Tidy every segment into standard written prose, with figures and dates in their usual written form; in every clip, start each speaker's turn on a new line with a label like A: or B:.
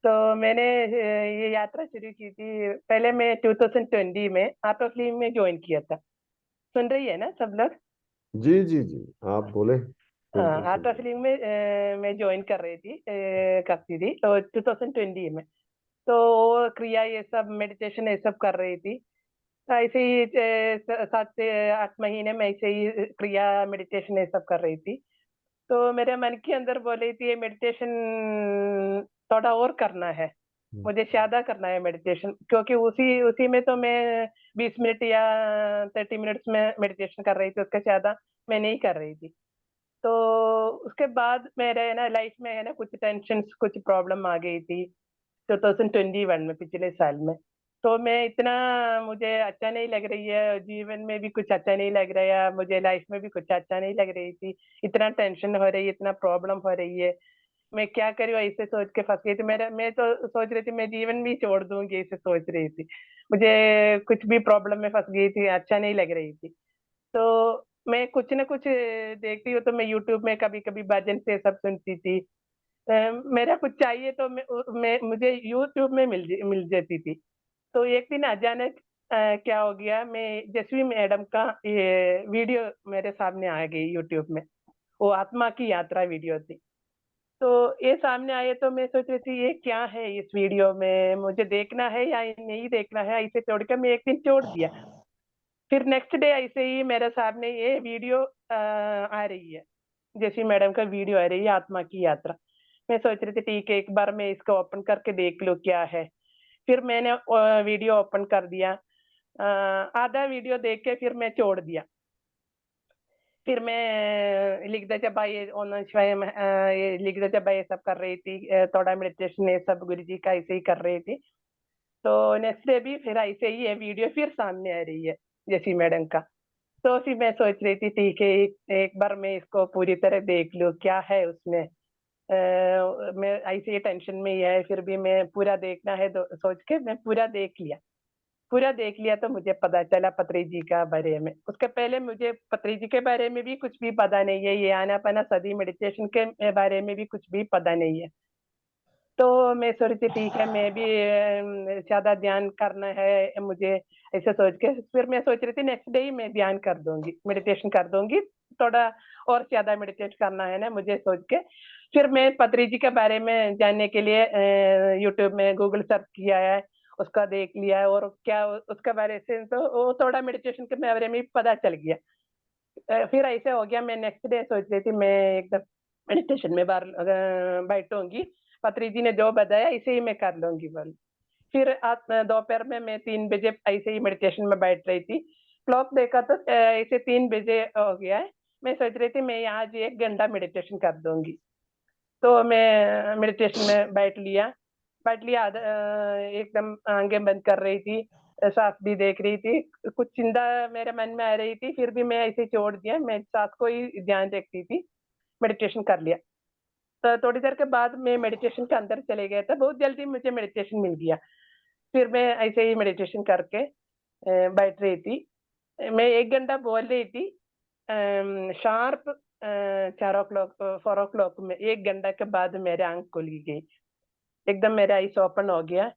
A: तो मैंने ये यात्रा शुरू की थी। पहले मैं 2020 में आर्ट ऑफ लिविंग में ज्वाइन किया था। सुन रही है ना सब लोग?
B: जी जी जी, आप बोले, बिल्कुल
A: आर्ट
B: सुन
A: ऑफ
B: रहे
A: लिविंग में मैं ज्वाइन कर रही थी, करती थी तो 2020 में। तो वो क्रिया ये सब मेडिटेशन ये सब कर रही थी। तो ऐसे ही 7 से 8 महीने में ऐसे ही क्रिया मेडिटेशन ये सब कर रही थी। तो मेरे मन के अंदर बोल रही थी ये मेडिटेशन थोड़ा और करना है,
B: हैं।
A: मुझे ज्यादा करना है मेडिटेशन, क्योंकि उसी उसी में तो मैं 20 मिनट या 30 मिनट्स में मेडिटेशन कर रही थी, उसके ज्यादा मैं नहीं कर रही थी। तो उसके बाद मेरे है ना लाइफ में है ना कुछ टेंशन कुछ प्रॉब्लम आ गई थी 2021 में, पिछले साल में। तो मैं इतना, मुझे अच्छा नहीं लग रही है, जीवन में भी कुछ अच्छा नहीं लग रहा है, मुझे लाइफ में भी कुछ अच्छा नहीं लग रही थी। इतना टेंशन हो रही है, इतना प्रॉब्लम हो रही है, मैं क्या करूँ ऐसे सोच के फंस गई थी। मैं तो सोच रही थी मैं जीवन भी छोड़ दूंगी, ऐसे सोच रही थी। मुझे कुछ भी प्रॉब्लम में फंस गई थी, अच्छा नहीं लग रही थी। तो मैं कुछ ना कुछ देखती हूँ, तो मैं यूट्यूब में कभी कभी भजन से सब सुनती थी। मेरा कुछ चाहिए तो मैं मुझे यूट्यूब में मिल जाती थी। तो एक दिन अचानक क्या हो गया, मैं जसवी मैडम का ये वीडियो मेरे सामने आ गई यूट्यूब में। वो आत्मा की यात्रा वीडियो थी। तो ये सामने आए तो मैं सोच रही थी ये क्या है इस वीडियो में, मुझे देखना है या नहीं देखना है, ऐसे छोड़कर मैं एक दिन छोड़ दिया। फिर नेक्स्ट डे ऐसे ही मेरे सामने ये वीडियो आ रही है, जैसी मैडम का वीडियो आ रही है आत्मा की यात्रा। मैं सोच रही थी ठीक है, एक बार मैं इसको ओपन करके देख लूँ क्या है। फिर मैंने वीडियो ओपन कर दिया। आधा वीडियो देख के फिर मैं छोड़ दिया। फिर मैं लिखदा जब ये ओम शिवाय ये लिखदा जब ये सब कर रही थी, थोड़ा मेडिटेशन ये सब गुरु जी का ऐसे ही कर रही थी। तो नेक्स्ट डे भी फिर ऐसे ही ये वीडियो फिर सामने आ रही है, जैसी मैडम का। तो फिर मैं सोच रही थी ठीक है, एक बार मैं इसको पूरी तरह देख लूँ क्या है उसमें। मैं ऐसे ही टेंशन में ही है, फिर भी मैं पूरा देखना है तो सोच के मैं पूरा देख लिया। पूरा देख लिया तो मुझे पता चला पत्री जी का बारे में। उसके पहले मुझे पत्री जी के बारे में भी कुछ भी पता नहीं है, ये आनापाना सदी मेडिटेशन के बारे में भी कुछ भी पता नहीं है। तो मैं सोच रही थी ठीक है, मैं भी ज्यादा ध्यान करना है मुझे, ऐसे सोच के फिर मैं सोच रही थी नेक्स्ट डे ही मैं ध्यान कर दूंगी, मेडिटेशन कर दूंगी। थोड़ा और ज्यादा मेडिटेट करना है ना मुझे सोच के। फिर मैं पत्री जी के बारे में जानने के लिए यूट्यूब में गूगल सर्च किया है, उसका देख लिया है, और क्या उसके बारे से तो वो थोड़ा मेडिटेशन के बारे में पता चल गया। फिर ऐसे हो गया, मैं नेक्स्ट डे सोच रही थी मैं एकदम मेडिटेशन में बार बैठूंगी, पत्री जी ने जो बताया इसे ही मैं कर लूंगी बोल। फिर दोपहर में मैं 3 बजे ऐसे ही मेडिटेशन में बैठ रही थी। क्लॉक देखा तो ऐसे 3 बजे हो गया है। मैं सोच रही थी मैं आज 1 घंटा मेडिटेशन कर दूंगी। तो मैं मेडिटेशन में बैठ लिया एकदम आंखें बंद कर रही थी, सांस भी देख रही थी। कुछ चिंता मेरे मन में आ रही थी, फिर भी मैं ऐसे छोड़ दिया, मैं सांस को ही ध्यान रखती थी। मेडिटेशन कर लिया। तो थोड़ी देर के बाद मैं मेडिटेशन के अंदर चले गया था, बहुत जल्दी मुझे मेडिटेशन मिल गया। फिर मैं ऐसे ही मेडिटेशन करके बैठ रही थी। मैं 1 घंटा बोल रही थी। शार्प 4 o'clock 4 o'clock में 1 घंटा के बाद मेरे आंख खुल गई, एकदम मेरा आईज ओपन हो गया।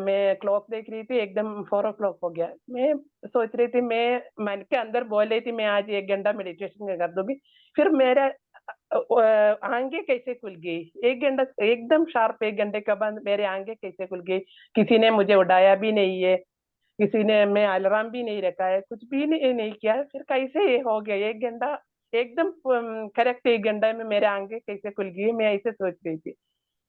A: मैं क्लॉक देख रही थी, एकदम 4 o'clock हो गया। मैं सोच रही थी, मैं मन के अंदर बोल रही थी मैं आज 1 घंटा मेडिटेशन कर दूंगी। फिर मेरा आंखें कैसे खुल गई, 1 घंटा एकदम शार्प 1 घंटे के बाद मेरे आंखें कैसे खुल गई। किसी ने मुझे उठाया भी नहीं है, किसी ने, मैं अलार्म भी नहीं रखा है, कुछ भी नहीं किया, फिर कैसे ये हो गया 1 घंटा, एकदम करेक्ट 1 घंटा में मेरे आंखें कैसे खुल गई, मैं ऐसे सोच रही थी।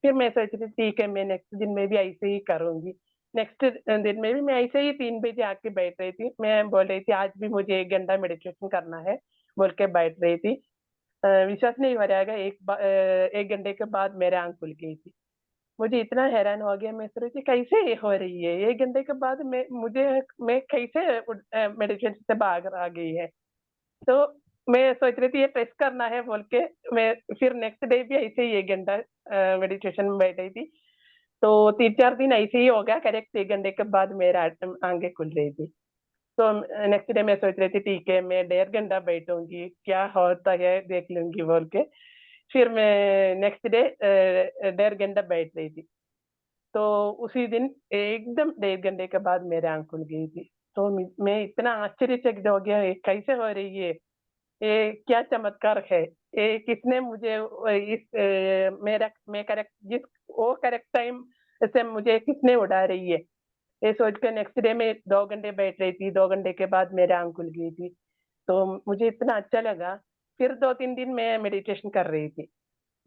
A: फिर मैं सोच रही थी ठीक है, मैं नेक्स्ट दिन में भी ऐसे ही करूंगी। नेक्स्ट दिन में भी मैं ऐसे ही 3 बजे आके बैठ रही थी, मैं बोल रही थी आज भी मुझे 1 घंटा मेडिटेशन करना है बोल के बैठ रही थी। विश्वास नहीं हो रहा है, 1 घंटे के बाद मेरे आंख खुल गई थी। मुझे इतना हैरान हो गया, मैं सोच रही थी कैसे ये हो रही है, 1 घंटे के बाद मैं कैसे मेडिटेशन से बाहर आ गई है। तो मैं सोच रही थी ये टेस्ट करना है बोल के मैं फिर नेक्स्ट डे भी ऐसे ही 1 घंटा मेडिटेशन में बैठी थी। तो 3 4 दिन ऐसे ही हो गया, करेक्ट 1 घंटे के बाद मेरा आंखें खुल रही थी। तो नेक्स्ट डे मैं सोच रही थी ठीक है मैं 1.5 घंटा बैठूंगी, क्या होता है देख लूंगी बोल के। फिर मैं नेक्स्ट डे 1.5 घंटा बैठ रही थी। तो उसी दिन एकदम 1.5 घंटे के बाद मेरे आँख खुल गई थी। तो मैं इतना आश्चर्यचकित हो गया, ये कैसे हो रही है? ये क्या चमत्कार है? ये किसने मुझे मेरा मैं करेक्ट जिस वो करेक्ट टाइम से मुझे किसने उड़ा रही है? ये सोच के नेक्स्ट डे में 2 घंटे बैठ रही थी। 2 घंटे के बाद मेरे आँख खुल गई थी। तो मुझे इतना अच्छा लगा। फिर 2-3 दिन मैं मेडिटेशन कर रही थी।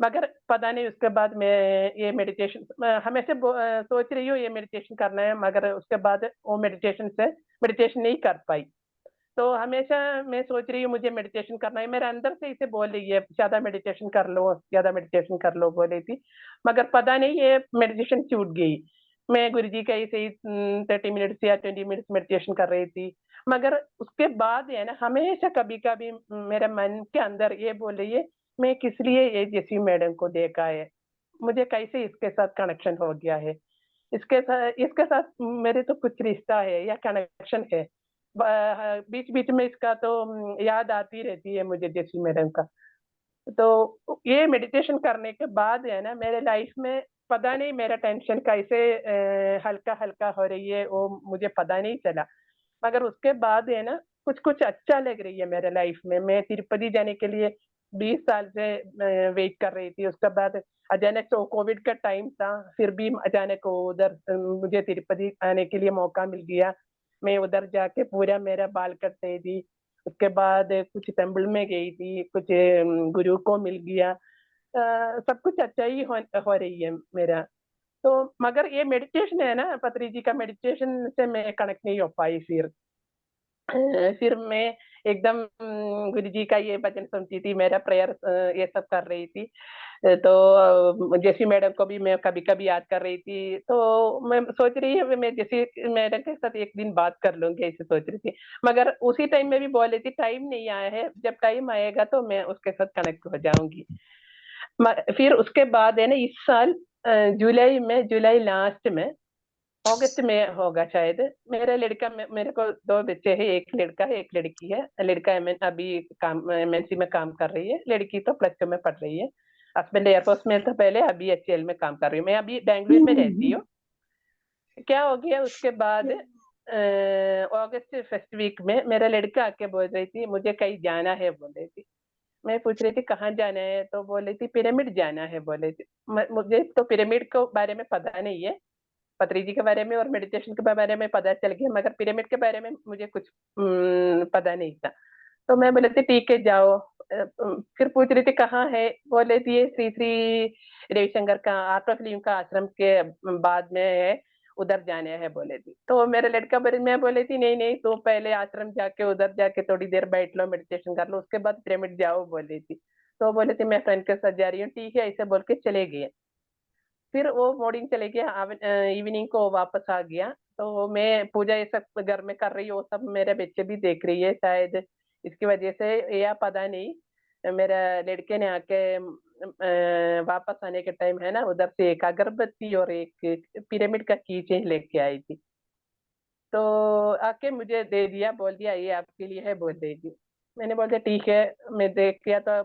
A: मगर पता नहीं उसके बाद मैं ये मेडिटेशन मैं हमेशा सोच रही हूँ ये मेडिटेशन करना है, मगर उसके बाद वो मेडिटेशन नहीं कर पाई। तो हमेशा मैं सोच रही हूँ मुझे मेडिटेशन करना है, मेरे अंदर से इसे बोल रही है ज्यादा मेडिटेशन कर लो, ज्यादा मेडिटेशन कर लो बोली थी। मगर पता नहीं ये मेडिटेशन छूट गई। मैं गुरुजी का ऐसे ही 30 मिनट्स या 20 मिनट्स मेडिटेशन कर रही थी। मगर उसके बाद है ना, हमेशा कभी कभी मेरे मन के अंदर ये बोल रही है, मैं किस लिए ये जेसी मैडम को देखा है, मुझे कैसे इसके साथ कनेक्शन हो गया है, इसके साथ मेरे तो कुछ रिश्ता है या कनेक्शन है। बीच बीच में इसका तो याद आती रहती है मुझे जेसी मैडम का। तो ये मेडिटेशन करने के बाद है ना, मेरे लाइफ में पता नहीं मेरा टेंशन कैसे हल्का हल्का हो रही है, वो मुझे पता नहीं चला। मगर उसके बाद है ना, कुछ कुछ अच्छा लग रही है मेरे लाइफ में। मैं तिरुपति जाने के लिए 20 साल से वेट कर रही थी। उसके बाद अचानक तो कोविड का टाइम था, फिर भी अचानक उधर मुझे तिरुपति आने के लिए मौका मिल गया। मैं उधर जाके पूरा मेरा बाल कटते थी। उसके बाद कुछ टेम्पल में गई थी, कुछ गुरु को मिल गया। सब कुछ अच्छा ही हो रही है मेरा। तो मगर ये मेडिटेशन है ना, पत्री जी का मेडिटेशन से मैं कनेक्ट नहीं हो पाई। फिर मैं एकदम गुरु जी का ये भजन सुनती थी, मेरा प्रेयर ये सब कर रही थी। तो जैसी मैडम को भी मैं कभी कभी याद कर रही थी। तो मैं सोच रही है मैं जैसी मैडम के साथ एक दिन बात कर लूंगी, ऐसे सोच रही थी। मगर उसी टाइम में भी बोल रही थी टाइम नहीं आया है, जब टाइम आएगा तो मैं उसके साथ कनेक्ट हो जाऊंगी। फिर उसके बाद है ना, इस साल जुलाई लास्ट में, अगस्त में होगा शायद, मेरा लड़का मेरे को 2 बच्चे हैं, एक लड़का है एक लड़की है। लड़का अभी काम एमएनसी में काम कर रही है, लड़की तो +2 में पढ़ रही है। हस्बैंड एयरफोर्स में था पहले, अभी एचएएल में काम कर रही हूँ। मैं अभी बेंगलुरु में रहती हूँ। क्या हो गया उसके बाद अगस्त फर्स्ट वीक में मेरा लड़का आके बोल रही थी मुझे कहीं जाना है, बोल रही थी। मैं पूछ रही थी कहाँ जाना है, तो बोल रही थी पिरामिड जाना है, बोले थी। मुझे तो पिरामिड के बारे में पता नहीं है, पत्री जी के बारे में और मेडिटेशन के बारे में पता चल गया, मगर पिरामिड के बारे में मुझे कुछ पता नहीं था। तो मैं बोले थे ठीक है जाओ। फिर पूछ रही थी कहाँ है, बोले थी ये श्री श्री रविशंकर का आर्ट ऑफ लिविंग का आश्रम के बाद में है, उधर जाने है, बोले थी। तो मेरा लड़का बोले, मैं बोले थी नहीं नहीं, तो पहले आश्रम जाके उधर जाके थोड़ी देर बैठ लो, मेडिटेशन कर लो, उसके बाद पिरामिड जाओ, बोली थी। तो बोले थे मैं फ्रेंड के साथ जा रही हूँ, ठीक है, ऐसे बोल के चले गए। फिर वो मॉर्निंग चले गया, इवनिंग को वापस आ गया। तो मैं पूजा ये सब घर में कर रही हूँ, सब मेरे बच्चे भी देख रही है, शायद इसकी वजह से या पता नहीं। मेरा लड़के ने आके वापस आने के टाइम है ना, उधर से एक अगरबत्ती और एक पिरामिड का की चेन लेके आई थी। तो आके मुझे दे दिया, बोल दिया ये आपके लिए है, बोल दे दी। मैंने बोल दिया ठीक है। मैं देख किया तो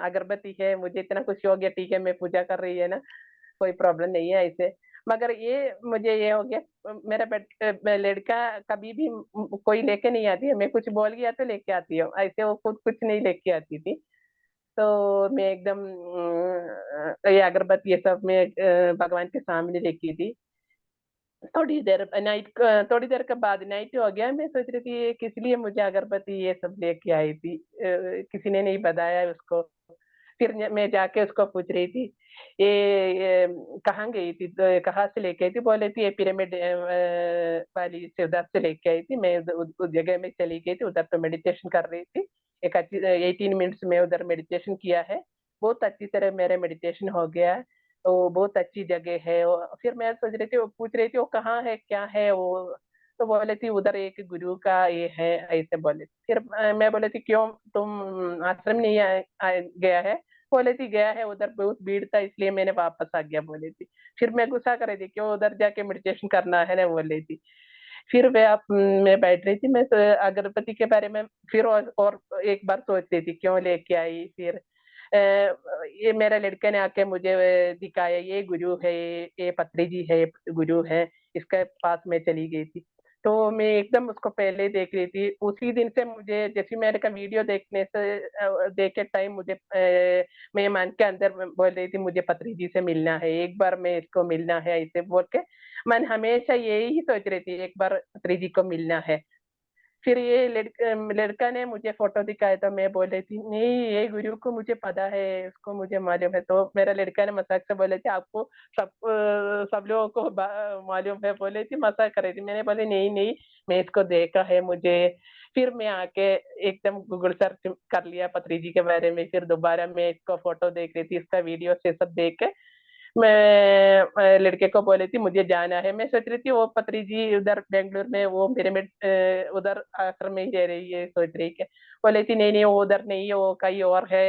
A: अगरबत्ती है, मुझे इतना खुशी हो गया, ठीक है मैं पूजा कर रही है ना, कोई प्रॉब्लम नहीं है ऐसे। मगर ये मुझे ये हो गया, लड़का कभी भी कोई लेके नहीं आती है, मैं कुछ बोल गया तो लेके आती हूँ, ऐसे वो खुद कुछ नहीं लेके आती थी। तो मैं एकदम ये अगरबत्ती ये सब मैं भगवान के सामने लेकी थी। थोड़ी देर के बाद नाइट हो गया, मैं सोच रही थी ये किस लिए मुझे अगरबत्ती ये सब लेके आई थी, किसी ने नहीं बताया उसको। फिर मैं जाके उसको पूछ रही थी ये कहाँ गई थी, तो कहाँ से लेके आई थी, बोले थी ये पिरामिड वाली से उधर से लेके आई थी, मैं उस जगह में चली गई थी, उधर तो मेडिटेशन कर रही थी। एक अच्छी 18 मिनट्स में उधर मेडिटेशन किया है, बहुत अच्छी तरह मेरा मेडिटेशन हो गया है। तो बहुत अच्छी जगह है फिर मैं सोच रही थी, वो पूछ रही थी वो कहाँ है क्या है वो। तो बोले थी उधर एक गुरु का ये है, ऐसे बोले। फिर मैं बोले थी क्यों, तुम आश्रम नहीं गया है, बोले थी गया है, उधर बहुत भीड़ था इसलिए मैंने वापस आ गया, बोली थी। फिर मैं गुस्सा कर रही थी क्यों उधर जाके मेडिटेशन करना है ना, बोली थी। फिर मैं बैठ रही थी, मैं अगरबत्ती के बारे में फिर और एक बार सोच रही थी क्यों लेके आई। फिर ये मेरा लड़के ने आके मुझे दिखाया, ये गुरु है, ये पत्री जी है, गुरु है, इसके पास मैं चली गई थी। तो मैं एकदम उसको पहले देख रही थी, उसी दिन से मुझे जैसे मेरे का वीडियो देखने से देखे टाइम मुझे मैं मन के अंदर बोल रही थी मुझे पत्री जी से मिलना है, एक बार मैं इसको मिलना है, ऐसे बोल के मन हमेशा यही सोच रही थी एक बार पत्री जी को मिलना है। फिर ये लड़का ने मुझे फोटो दिखाया तो मैं बोल रही थी नहीं ये गुरु को मुझे पता है, उसको मुझे मालूम है। तो मेरा लड़का ने मजाक से बोले थे आपको सब लोगों को मालूम है, बोले थी मजाक कर रही थी। मैंने बोले नहीं नहीं मैं इसको देखा है मुझे। फिर मैं आके एकदम गूगल सर्च कर लिया पत्री जी के बारे में, फिर दोबारा मैं इसको फोटो देख रही थी, इसका वीडियो से सब देख के मैं लड़के को बोली थी मुझे जाना है। मैं सोच रही थी वो पत्री जी उधर बेंगलुरु में वो पिरामिड उधर आश्रम में ही रह रही है, सोच रही है। बोले थी नहीं नहीं वो उधर नहीं है, वो कहीं और है,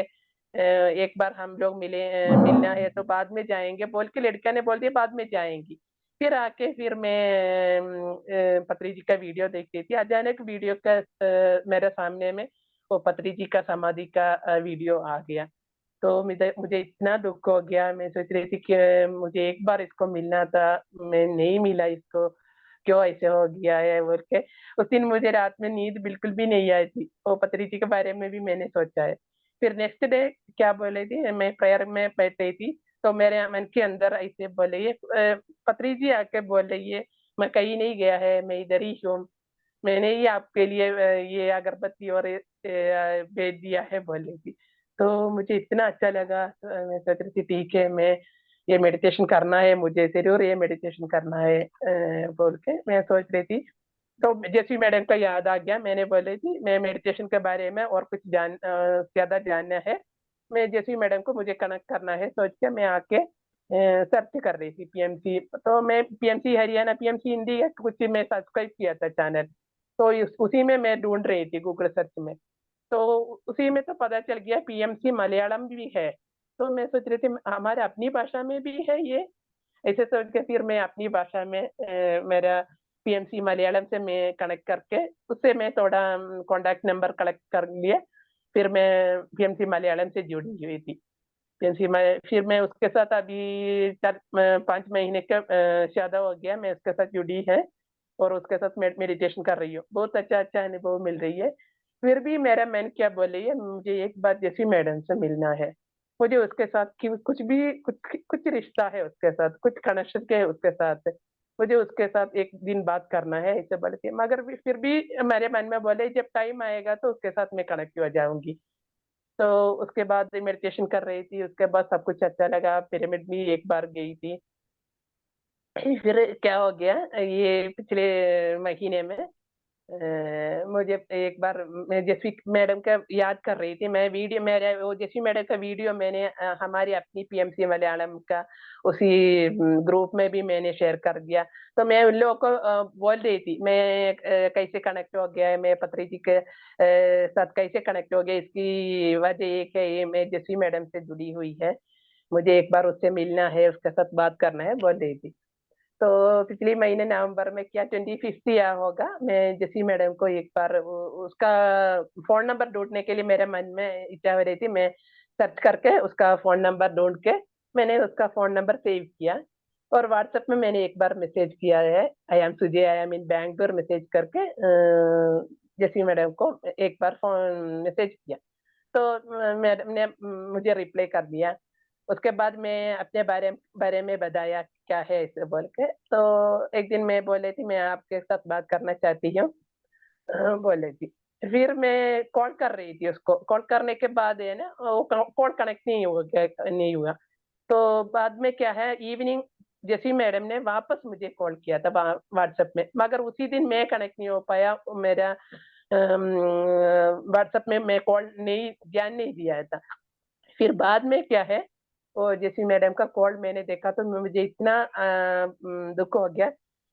A: एक बार हम लोग मिलना है तो बाद में जाएंगे बोल के लड़का ने बोल दिया बाद में जाएंगी। फिर आके फिर मैं पत्री जी का वीडियो देख रही थी, अचानक वीडियो का मेरे सामने में वो पत्री जी का समाधि का वीडियो आ गया। तो मुझे मुझे इतना दुख हो गया, मैं सोच रही थी कि मुझे एक बार इसको मिलना था, मैं नहीं मिला इसको, क्यों ऐसे हो गया है बोल के। उस दिन मुझे रात में नींद बिल्कुल भी नहीं आई थी, वो पत्री जी के बारे में भी मैंने सोचा है। फिर नेक्स्ट डे क्या बोले थी, मैं प्रेयर में बैठ रही थी तो मेरे मन के अंदर ऐसे बोले ये पत्री जी आके बोल रही है मैं कहीं नहीं गया है, मैं इधर ही हूँ, मैंने ही आपके लिए ये अगरबत्ती और भेज दिया है बोली थी। तो मुझे इतना अच्छा लगा, मैं सोच रही थी ठीक है मैं ये मेडिटेशन करना है, मुझे जरूर ये मेडिटेशन करना है बोल के मैं सोच रही थी। तो जैसी मैडम का याद आ गया, मैंने बोली थी मैं मेडिटेशन के बारे में और कुछ ज्यादा जानना है। मैं जैसी मैडम को मुझे कनेक्ट करना है सोच के मैं आके सर्च कर रही थी पीएमसी, तो मैं पीएमसी हरियाणा पीएमसी हिंदी या कुछ मैं सब्सक्राइब किया था चैनल। तो उसी में मैं ढूंढ रही थी गूगल सर्च में, तो उसी में तो पता चल गया पीएमसी मलयालम भी है। तो मैं सोच रही थी हमारे अपनी भाषा में भी है ये, ऐसे सोच के फिर मैं अपनी भाषा में मेरा पीएमसी मलयालम से मैं कनेक्ट करके उससे मैं थोड़ा कॉन्टैक्ट नंबर कलेक्ट कर लिया। फिर मैं पीएमसी मलयालम से जुड़ी हुई थी। पीएमसी में फिर मैं उसके साथ अभी 5 महीने का ज्यादा हो गया मैं उसके साथ जुड़ी है, और उसके साथ मेडिटेशन कर रही हूँ, बहुत अच्छा अच्छा अनुभव मिल रही है। फिर भी मेरा मन क्या बोल रही है मुझे एक बार जैसी मैडम से मिलना है, मुझे उसके साथ कुछ भी कुछ कुछ रिश्ता है उसके साथ, कुछ कनेक्शन के है उसके साथ, मुझे उसके साथ एक दिन बात करना है ऐसे बोले थे। मगर फिर भी मेरे मन में बोले जब टाइम आएगा तो उसके साथ मैं कनेक्ट हो जाऊंगी। तो उसके बाद मेडिटेशन कर रही थी, उसके बाद सब कुछ अच्छा लगा, पिरामिड भी एक बार गई थी। फिर क्या हो गया ये पिछले महीने में मुझे एक बार मैं जैसी मैडम का याद कर रही थी, मैं वीडियो मेरे वो जैसी मैडम का वीडियो मैंने हमारी अपनी पीएमसी मलयालम का उसी ग्रुप में भी मैंने शेयर कर दिया। तो मैं उन लोगों को बोल रही थी मैं कैसे कनेक्ट हो गया है, मैं पत्री जी के साथ कैसे कनेक्ट हो गया, इसकी वजह एक है ये मैं जैसी मैडम से जुड़ी हुई है, मुझे एक बार उससे मिलना है, उसके साथ बात करना है बोल रही थी। तो पिछले महीने नवंबर में क्या 25 या होगा, मैं जैसी मैडम को एक बार उसका फोन नंबर ढूंढने के लिए मेरे मन में इच्छा हो रही थी, मैं सर्च करके उसका फोन नंबर ढूंढ के मैंने उसका फोन नंबर सेव किया, और व्हाट्सएप में मैंने एक बार मैसेज किया है I am Sujay I am in Bangalore message करके जैसी मैडम को एक बार फोन मैसेज किया। तो मैडम ने मुझे रिप्लाई कर दिया। उसके बाद मैं अपने बारे में बताया क्या है ऐसे बोल के। तो एक दिन मैं बोले थी मैं आपके साथ बात करना चाहती हूँ बोले थी। फिर मैं कॉल कर रही थी उसको, कॉल करने के बाद है ना वो कॉल कनेक्ट नहीं हुआ। तो बाद में क्या है इवनिंग जैसी मैडम ने वापस मुझे कॉल किया था व्हाट्सएप में, मगर उसी दिन मैं कनेक्ट नहीं हो पाया, मेरा व्हाट्सएप में मैं कॉल नहीं ध्यान नहीं दिया था। फिर बाद में क्या है वो जैसी मैडम का कॉल मैंने देखा तो मुझे इतना दुख हो गया,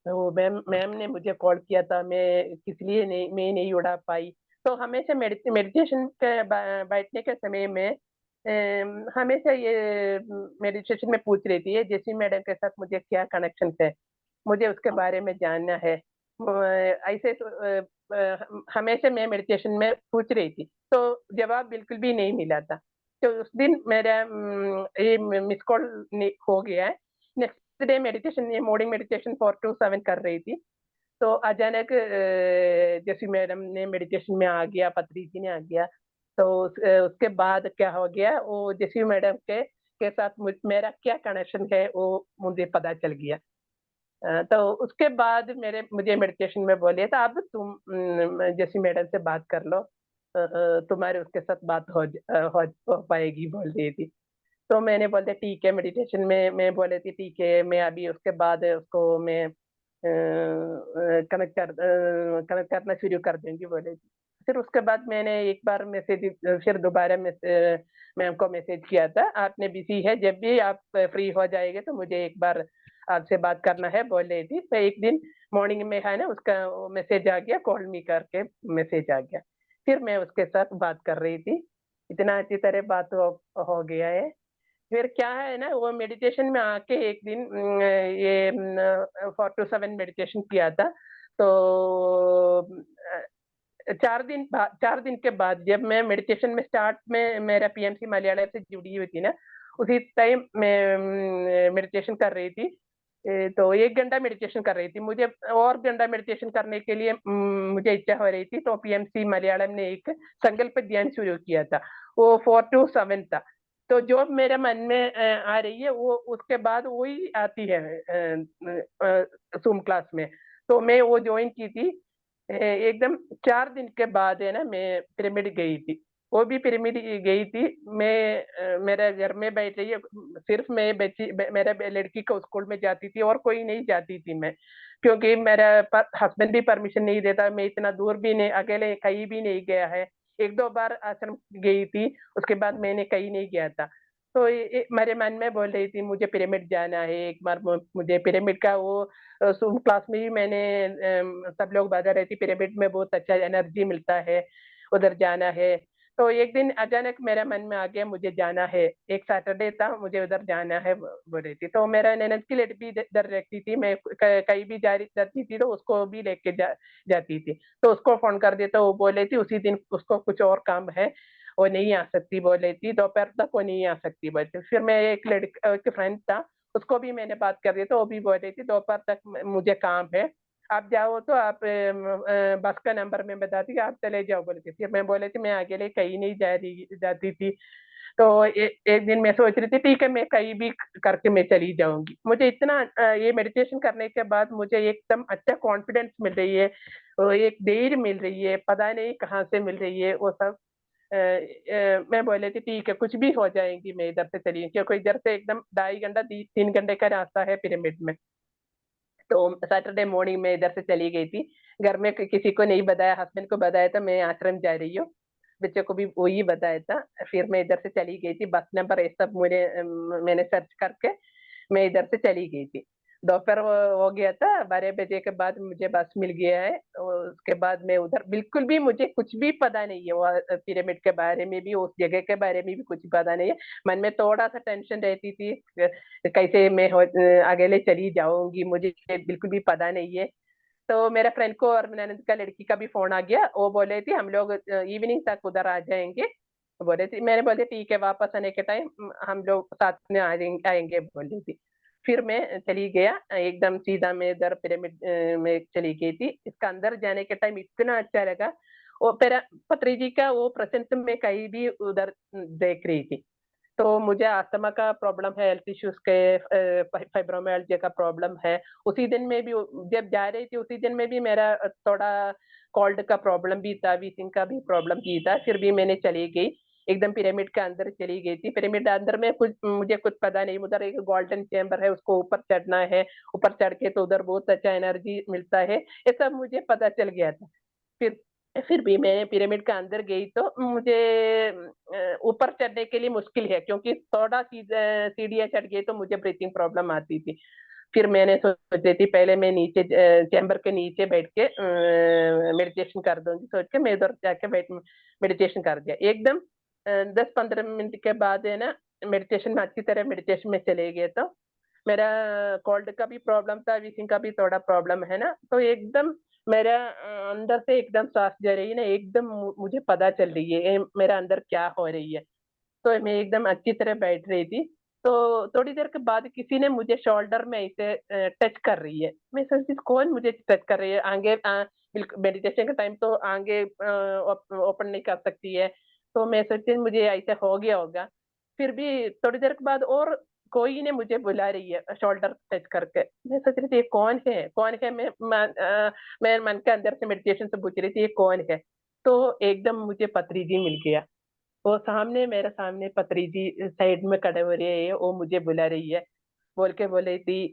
A: वो मैम मैम ने मुझे कॉल किया था, मैं किस लिए नहीं मैं नहीं उड़ा पाई। तो हमेशा मेडिटेशन के बैठने के समय में हमेशा ये मेडिटेशन में पूछ रही थी ये जैसी मैडम के साथ मुझे क्या कनेक्शन है, मुझे उसके बारे में जानना है। ऐसे तो हमेशा मैं मेडिटेशन में पूछ रही थी, तो जवाब बिल्कुल भी नहीं मिला था। तो उस दिन मेरा ये मिस कॉल हो गया है। नेक्स्ट डे मेडिटेशन, ये मॉर्निंग मेडिटेशन 4 to 7 कर रही थी, तो अचानक जैसी मैडम ने मेडिटेशन में आ गया, पत्री जी ने आ गया, तो उसके बाद क्या हो गया, वो जैसी मैडम के साथ मेरा क्या कनेक्शन है वो मुझे पता चल गया। तो उसके बाद मुझे मेडिटेशन में बोले था, अब तुम जैसी मैडम से बात कर लो, तुम्हारे उसके साथ बात हो पाएगी, बोल रही थी। तो मैंने बोलते ठीक है, मेडिटेशन में मैं बोले थी ठीक है, मैं अभी उसके बाद उसको मैं कनेक्ट करना शुरू कर दूंगी, बोले थी। फिर उसके बाद मैंने एक बार मैसेज, फिर दोबारा मैम को मैसेज किया था, आपने बिजी है, जब भी आप फ्री हो जाएंगे तो मुझे एक बार आपसे बात करना है, बोल रही थी। तो एक दिन मॉर्निंग में है ना, उसका मैसेज आ गया, कॉल मी करके मैसेज आ गया। फिर मैं उसके साथ बात कर रही थी, इतना अच्छी तरह बात हो गया है। फिर क्या है ना, वो मेडिटेशन में आके एक दिन ये 4 to 7 मेडिटेशन किया था। तो 4 दिन के बाद जब मैं मेडिटेशन में स्टार्ट में मेरा पीएमसी मलयालम से जुड़ी हुई थी ना, उसी टाइम मैं मेडिटेशन कर रही थी। तो 1 घंटा मेडिटेशन कर रही थी, मुझे और घंटा मेडिटेशन करने के लिए मुझे इच्छा हो रही थी। तो पीएमसी मलयालम ने एक संकल्प ध्यान शुरू किया था, वो 4 to 7 था। तो जो मेरे मन में आ रही है वो उसके बाद वही आती है जूम क्लास में। तो मैं वो ज्वाइन की थी। एकदम 4 दिन के बाद है ना, मैं पिरामिड गई थी। वो भी पिरामिड गई थी मैं, मेरे घर में बैठ रही है, सिर्फ मैं बच्ची मेरा लड़की को स्कूल में जाती थी और कोई नहीं जाती थी मैं, क्योंकि मेरा हस्बैंड भी परमिशन नहीं देता, मैं इतना दूर भी नहीं, अकेले कहीं भी नहीं गया है। 1-2 बार आश्रम गई थी, उसके बाद मैंने कहीं नहीं गया था। तो मेरे मन में बोल रही थी मुझे पिरामिड जाना है एक बार, मुझे पिरामिड का वो जूम क्लास में भी मैंने सब लोग बता रहे थे पिरामिड में बहुत अच्छा एनर्जी मिलता है, उधर जाना है। तो एक दिन अचानक मेरे मन में आ गया मुझे जाना है, एक सैटरडे था, मुझे उधर जाना है बोल रही थी। तो मेरा ननद की लड़की भी इधर रहती थी, मैं कहीं भी जाती थी तो उसको भी लेके जाती थी। तो उसको फोन कर दिया, तो वो बोल रही थी उसी दिन उसको कुछ और काम है, वो नहीं आ सकती, बोल रही थी दोपहर तक वो नहीं आ सकती बोल रही थी। फिर मैं एक फ्रेंड था, उसको भी मैंने बात कर दी, तो वो भी बोल रही थी दोपहर तक मुझे काम है, आप जाओ तो आप बस का नंबर मैं बताती, आप चले जाओ बोले थे। फिर मैं बोले थी मैं अकेले कहीं नहीं जाती थी। तो एक दिन मैं सोच रही थी ठीक है, मैं कहीं भी करके मैं चली जाऊंगी। मुझे इतना ये मेडिटेशन करने के बाद मुझे एकदम अच्छा कॉन्फिडेंस मिल रही है, एक धैर्य मिल रही है, पता नहीं कहाँ से मिल रही है वो सब। मैं बोले थी ठीक है, कुछ भी हो जाएंगी, मैं इधर से चली, क्योंकि इधर से एकदम 2.5 घंटा 3 घंटे का रास्ता है पिरामिड में। तो सैटरडे मॉर्निंग में इधर से चली गई थी, घर में किसी को नहीं बताया, हस्बैंड को बताया था मैं आश्रम जा रही हूँ, बच्चों को भी वही बताया था। फिर मैं इधर से चली गई थी, बस नंबर ये सब मैंने सर्च करके मैं इधर से चली गई थी। दोपहर हो गया था, 12 बजे के बाद मुझे बस मिल गया है, और उसके बाद मैं उधर बिल्कुल भी मुझे कुछ भी पता नहीं है, वो पिरामिड के बारे में भी, उस जगह के बारे में भी कुछ पता नहीं है। मन में थोड़ा सा टेंशन रहती थी, कैसे मैं अकेले चली जाऊंगी, मुझे बिल्कुल भी पता नहीं है। तो मेरा फ्रेंड को और ननद का लड़की का भी फोन आ गया, वो बोले थे हम लोग इवनिंग तक उधर आ जाएंगे, बोले थे। मैंने बोले ठीक है, वापस आने के टाइम हम लोग साथ में आएंगे बोली थी। फिर मैं चली गया एकदम सीधा, मैं इधर पिरामिड में चली गई थी। इसका अंदर जाने के टाइम इतना अच्छा लगा, वो पेरा पत्री जी का वो प्रेजेंस में कहीं भी उधर देख रही थी। तो मुझे अस्थमा का प्रॉब्लम है, हेल्थ इश्यूज के, फाइब्रोमाइल्जिया का प्रॉब्लम है। उसी दिन में भी जब जा रही थी उसी दिन में भी मेरा थोड़ा कोल्ड का प्रॉब्लम भी था, वीसिंग का भी प्रॉब्लम भी था, फिर भी मैंने चली गई, एकदम पिरामिड के अंदर चली गई थी। पिरामिड अंदर में कुछ मुझे कुछ पता नहीं, उधर एक गोल्डन चैम्बर है, उसको ऊपर चढ़ना है, ऊपर चढ़ के तो उधर बहुत अच्छा एनर्जी मिलता है, ये सब मुझे पता चल गया था। फिर फिर भी मैं पिरामिड के अंदर गई तो मुझे ऊपर चढ़ने के लिए मुश्किल है, क्योंकि थोड़ा सीढ़ियाँ चढ़ गई तो मुझे ब्रीथिंग प्रॉब्लम आती थी। फिर मैंने सोची थी पहले मैं नीचे चैम्बर के नीचे बैठ के मेडिटेशन कर दूंगी, सोच के मैं उधर जाके बैठ मेडिटेशन कर दिया। एकदम 10-15 मिनट के बाद है ना, मेडिटेशन में अच्छी तरह मेडिटेशन में चले गए। तो मेरा कोल्ड का भी प्रॉब्लम था, विशिंग का भी थोड़ा प्रॉब्लम है ना, तो एकदम मेरा अंदर से एकदम सांस जा रही है ना, एकदम मुझे पता चल रही है मेरा अंदर क्या हो रही है। तो मैं एकदम अच्छी तरह बैठ रही थी। तो थोड़ी देर के बाद किसी ने मुझे शोल्डर में ऐसे टच कर रही है। मैं सोचती कौन मुझे टच कर रही है, आगे मेडिटेशन का टाइम तो आगे ओपन नहीं कर सकती है। तो मैं सोचती मुझे ऐसा हो गया होगा। फिर भी थोड़ी देर के बाद और कोई ने मुझे बुला रही है शोल्डर टच करके। मैं सोच रही थी ये कौन है, कौन है। मैं मन के अंदर से मेडिटेशन से पूछ रही थी ये कौन है। तो एकदम मुझे पत्री जी मिल गया। वो सामने, मेरे सामने पत्री जी साइड में खड़े हो रही है, वो मुझे बुला रही है। बोल के बोले थी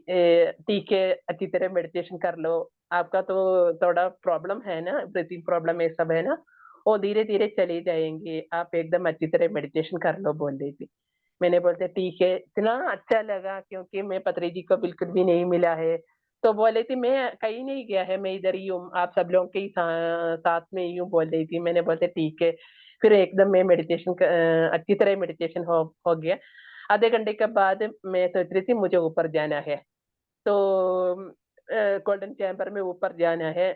A: ठीक है, अच्छी तरह मेडिटेशन कर लो। आपका तो थोड़ा प्रॉब्लम है ना, ब्रीथिंग प्रॉब्लम ये सब है ना, वो धीरे धीरे चली जाएंगे, आप एकदम अच्छी तरह मेडिटेशन कर लो, बोल रही थी। मैंने बोलते ठीक है। इतना अच्छा लगा क्योंकि मैं पत्री जी को बिल्कुल भी नहीं मिला है। तो बोले थी मैं कहीं नहीं गया है, मैं इधर ही हूँ, आप सब लोगों के ही साथ में ही हूँ, बोल रही थी। मैंने बोलते ठीक है। फिर एकदम मैं मेडिटेशन अच्छी तरह मेडिटेशन हो गया। आधे घंटे के बाद मैं सोच रही थी मुझे ऊपर जाना है। तो गोल्डन चैम्बर में ऊपर जाना है।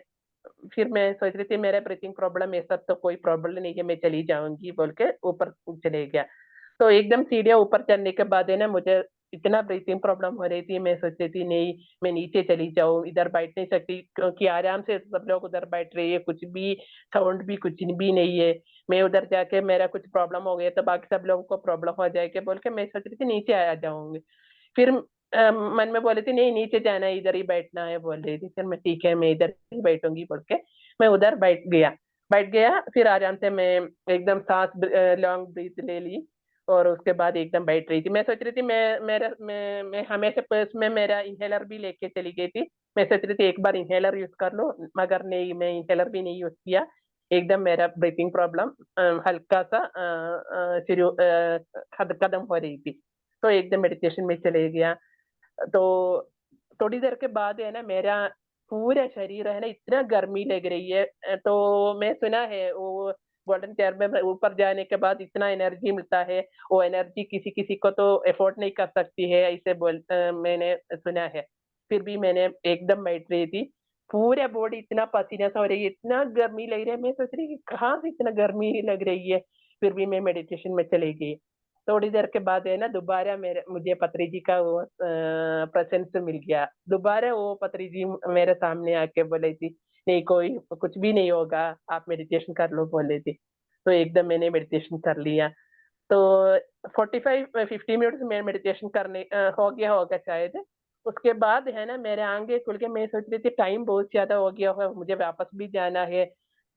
A: फिर मैं सोच रही थी मेरा ब्रीथिंग प्रॉब्लम ये सब तो कोई प्रॉब्लम नहीं है, मैं चली जाऊंगी, बोल के ऊपर चले गया। तो एकदम सीढ़ियाँ ऊपर चढ़ने के बाद है ना, मुझे इतना ब्रीथिंग प्रॉब्लम हो रही थी। मैं सोच रही थी नहीं, मैं नीचे चली जाऊँ, इधर बैठ नहीं सकती क्योंकि आराम से सब लोग उधर बैठ रही है, कुछ भी साउंड भी कुछ भी नहीं है। मैं उधर जाके मेरा कुछ प्रॉब्लम हो गया तो बाकी सब लोगों को प्रॉब्लम हो जाएगी, बोल के मैं सोच रही थी नीचे आ जाऊंगी। फिर मन में बोली थी नहीं, नीचे जाना है, इधर ही बैठना है, बोल रही थी। फिर मैं ठीक है, मैं इधर ही बैठूंगी, बोल के मैं उधर बैठ गया। फिर आराम से मैं एकदम सांस लॉन्ग ब्रीथ ले ली। और उसके बाद एकदम बैठ रही थी। मैं सोच रही थी मैं हमेशा पर्स में मेरा इंहेलर भी लेके चली गई थी। मैं सोच रही थी एक बार इंहेलर यूज कर लो, मगर नहीं, मैं इंहेलर भी नहीं यूज किया। एकदम मेरा ब्रीथिंग प्रॉब्लम हल्का सा शुरू खत्म हो रही थी। तो एकदम मेडिटेशन में चले गया। तो थोड़ी देर के बाद है ना, मेरा पूरा शरीर है ना, इतना गर्मी लग रही है। तो मैं सुना है वो गोल्डन चेयर में ऊपर जाने के बाद इतना एनर्जी मिलता है। वो एनर्जी किसी किसी को तो अफोर्ड नहीं कर सकती है, ऐसे मैंने सुना है। फिर भी मैंने एकदम बैठ रही थी। पूरा बॉडी इतना पसीना सा हो रही है, इतना गर्मी लग रही है। मैं सोच रही कि कहाँ से इतना गर्मी लग रही है। फिर भी मैं मेडिटेशन में चली गई। थोड़ी देर के बाद है ना, दोबारा मेरे मुझे पत्री जी का वो प्रेजेंस मिल गया। दोबारा वो पत्री जी मेरे सामने आके बोले थी नहीं, कोई कुछ भी नहीं होगा, आप मेडिटेशन कर लो, बोले थी। तो एकदम मैंने मेडिटेशन कर लिया। तो 45-50 मिनट्स में मेडिटेशन करने हो गया होगा शायद। उसके बाद है ना, मेरे आगे खुल के मैं सोच रही थी टाइम बहुत ज्यादा हो गया होगा, मुझे वापस भी जाना है।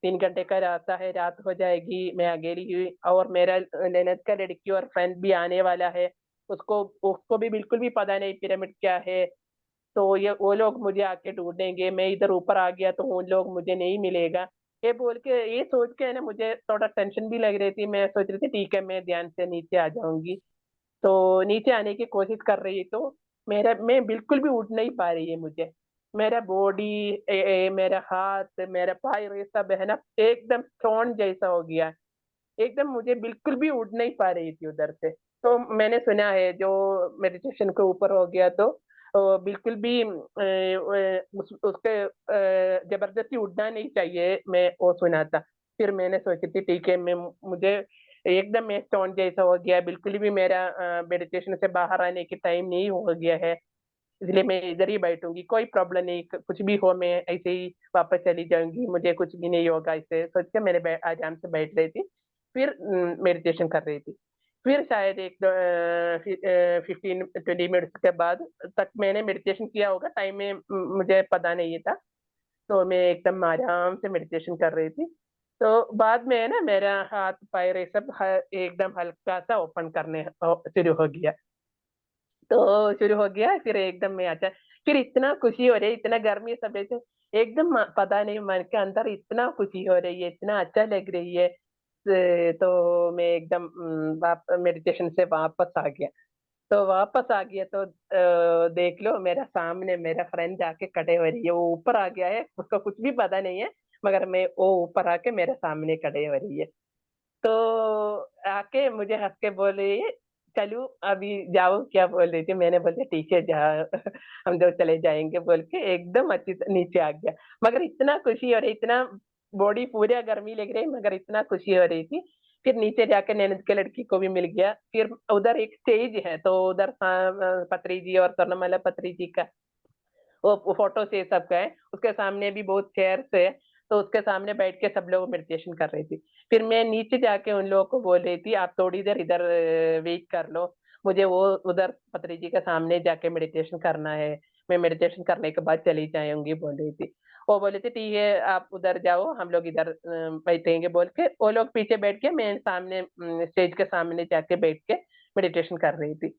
A: 3 घंटे का रास्ता है, रात हो जाएगी, मैं अकेली हुई और मेरा ननद का लड़की और फ्रेंड भी आने वाला है। उसको उसको भी बिल्कुल भी पता नहीं पिरामिड क्या है। तो ये वो लोग मुझे आके ढूंढेंगे, मैं इधर ऊपर आ गया तो उन लोग मुझे नहीं मिलेगा। ये बोल के, ये सोच के है ना, मुझे थोड़ा टेंशन भी लग रही थी। मैं सोच रही थी ठीक है, मैं ध्यान से नीचे आ जाऊंगी। तो नीचे आने की कोशिश कर रही तो मैं बिल्कुल भी उठ नहीं पा रही है मुझे। मेरा बॉडी, मेरा हाथ, मेरा पैर, ये सब है ना एकदम स्टोन जैसा हो गया। एकदम मुझे बिल्कुल भी उठ नहीं पा रही थी उधर से। तो मैंने सुना है जो मेडिटेशन के ऊपर हो गया तो बिल्कुल भी उसके जबरदस्ती उठना नहीं चाहिए, मैं वो सुना था। फिर मैंने सोची थी ठीक है, मैं मुझे एकदम मैं स्टोन जैसा हो गया, बिल्कुल भी मेरा मेडिटेशन से बाहर आने की टाइम नहीं हो गया है। इसलिए मैं इधर ही बैठूंगी, कोई प्रॉब्लम नहीं, कुछ भी हो मैं ऐसे ही वापस चली जाऊंगी, मुझे कुछ भी नहीं होगा, ऐसे सोच के मैंने आराम से बैठ रही थी। फिर मेडिटेशन कर रही थी। फिर शायद एक 15-20 मिनट्स के बाद तक मैंने मेडिटेशन किया होगा, टाइम में मुझे पता नहीं था। तो मैं एकदम आराम से मेडिटेशन कर रही थी। तो बाद में है ना, मेरा हाथ पैर ये सब एकदम हल्का सा ओपन करने शुरू हो गया। तो शुरू हो गया, फिर एकदम में अच्छा। फिर इतना खुशी हो रही है, इतना गर्मी सब ऐसे एकदम पता नहीं, मन के अंदर इतना खुशी हो रही है, इतना अच्छा लग रही है। तो मैं एकदम मेडिटेशन से वापस आ गया। तो वापस आ गया तो देख लो, मेरा सामने मेरा फ्रेंड जाके खड़े हो रही है, वो ऊपर आ गया है, उसको कुछ भी पता नहीं है। मगर मैं वो ऊपर आके मेरे सामने खड़े हो रही है। तो आके मुझे हंस के बोले चलू अभी जाओ, क्या बोल रही थी। मैंने बोले ठीक है जा, हम दो चले जाएंगे, बोल के एकदम नीचे आ गया। मगर इतना खुशी हो रही, इतना बॉडी पूरा गर्मी लग रही, मगर इतना खुशी हो रही थी। फिर नीचे जाके नैनद के लड़की को भी मिल गया। फिर उधर एक स्टेज है, तो उधर पत्री जी और स्वर्णमाला पत्री जी का वो फोटो से सबका है, उसके सामने भी बहुत चेयर्स है, तो उसके सामने बैठ के सब लोग मेडिटेशन कर रही थी। फिर मैं नीचे जाके उन लोगों को बोल रही थी, आप थोड़ी देर इधर वेट कर लो, मुझे वो उधर पत्री जी के सामने जाके मेडिटेशन करना है, मैं मेडिटेशन करने के बाद चली जाऊंगी बोल रही थी। वो बोले थे ठीक है आप उधर जाओ, हम लोग इधर बैठेंगे बोल के वो लोग पीछे बैठ के, मैं सामने स्टेज के सामने जाके बैठ के मेडिटेशन कर रही थी।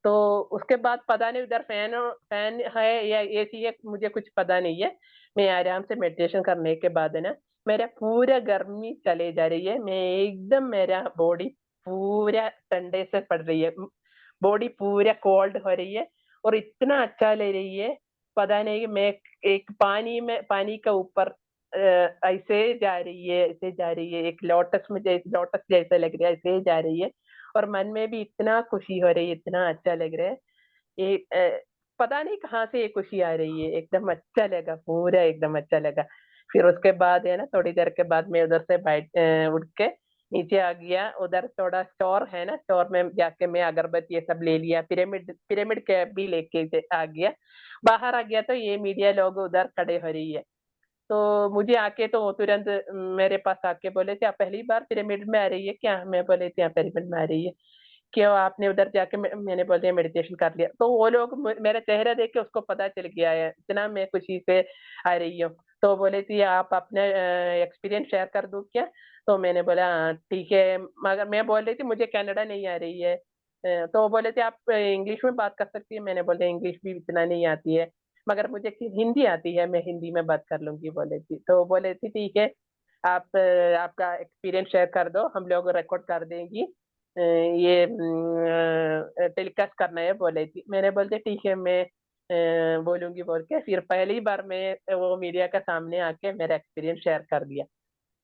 A: तो उसके बाद पता नहीं उधर फैन है या एसी है, मुझे कुछ पता नहीं है। मैं आराम से मेडिटेशन करने के बाद है ना, मेरा पूरा गर्मी चले जा रही है, मैं एकदम मेरा बॉडी पूरा ठंडे से पड़ रही है, बॉडी पूरा कोल्ड हो रही है और इतना अच्छा ले रही है। पता नहीं कि मैं एक पानी के ऊपर ऐसे जा रही है, ऐसे जा रही है, एक लोटस जैसे लग रहा है, ऐसे जा रही है। और मन में भी इतना खुशी हो रही है, इतना अच्छा लग रहा है। ये पता नहीं कहाँ से ये खुशी आ रही है, एकदम अच्छा लगा, पूरा एकदम अच्छा लगा। फिर उसके बाद है ना, थोड़ी देर के बाद मैं उधर से उठ के नीचे आ गया। उधर थोड़ा स्टोर है ना, स्टोर में जाके मैं अगरबत्ती ये सब ले लिया, पिरामिड पिरामिड कैप भी लेके आ गया। बाहर आ गया तो ये मीडिया लोग उधर खड़े हो रही है, तो मुझे आके तो वो तुरंत मेरे पास आके बोले थे, आप पहली बार पिरामिड में आ रही है क्या? मैं बोले थे हाँ पिरामिड में आ रही है। क्यों आपने उधर जाके मैंने बोल दिया मेडिटेशन कर लिया। तो वो लोग मेरा चेहरा देख के उसको पता चल गया है इतना मैं खुशी से आ रही हूँ। तो बोले थी आप अपने एक्सपीरियंस शेयर कर दूं क्या? तो मैंने बोला हाँ ठीक है, मगर मैं बोल रही थी मुझे कनाडा नहीं आ रही है। तो वो बोले थे आप इंग्लिश में बात कर सकती है। मैंने बोला इंग्लिश भी इतना नहीं आती है, मगर मुझे हिंदी आती है, मैं हिंदी में बात कर लूंगी बोले थी। तो बोले थी ठीक है, आप आपका एक्सपीरियंस शेयर कर दो, हम लोग रिकॉर्ड कर देंगी, ये टेलीकास्ट करना है बोले थी। मैंने बोलते ठीक है मैं बोलूंगी बोल के फिर पहली बार मैं वो मीडिया का सामने आके मेरा एक्सपीरियंस शेयर कर दिया।